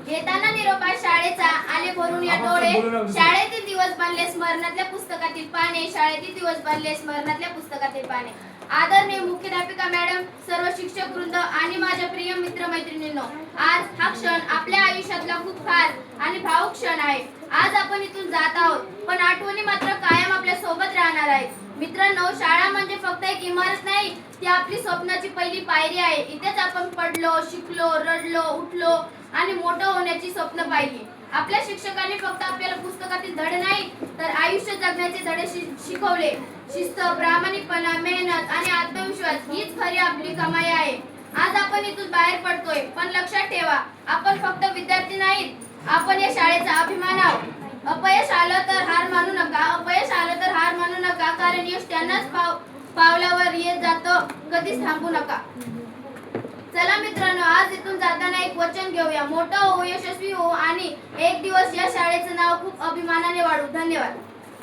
येताना निरोपा शाळेचा आले भरून या डोळे, शाळेतील दिवस बनले स्मरणातल्या पुस्तकातील पाने, शाळेतील दिवस बनले स्मरणातल्या पुस्तकातील पाने. आदरणीय मुख्याध्यापिका मॅडम, सर्व शिक्षक वृंद आणि माझ्या प्रिय मित्र मैत्रिणींनो, आज हा क्षण आपल्या आयुष्यातला खूप खास आणि भावुक क्षण आहे. आज आपण इथून जात आहोत, पण आठवणी मात्र कायम आपल्या सोबत राहणार आहेत. मित्रांनो, शाळा म्हणजे फक्त एक इमारत नाही, ती आपली स्वप्नाची पहिली पायरी आहे. इथेच आपण पडलो, शिकलो, रडलो, उठलो आणि मोठं होण्याची स्वप्न पाहिली. आपल्या शिक्षकांनी फक्त आपल्याला पुस्तकातील धडे नाही, तर आयुष्य जगण्याचे धडे शिकवले. शिस्त, प्रामाणिकपणा, मेहनत आणि आत्मविश्वास हीच खरी आपली कमाई आहे. आज आपण इथून बाहेर पडतोय, पण लक्षात ठेवा, आपण फक्त विद्यार्थी नाहीत, आपण या शाळेचा अभिमान आहोत. अपयश आलं तर हार मानू नका, अपयश आलं तर हार मानू नका, कारण यश त्यांनाच पावलावर येत जातं. कधीच थांबू नका. चला मित्रांनो, आज इथून जाताना एक वचन घेऊया, मोठं होऊ, यशस्वी होऊ आणि एक दिवस या शाळेचं नाव खूप अभिमानाने वाढवू. धन्यवाद.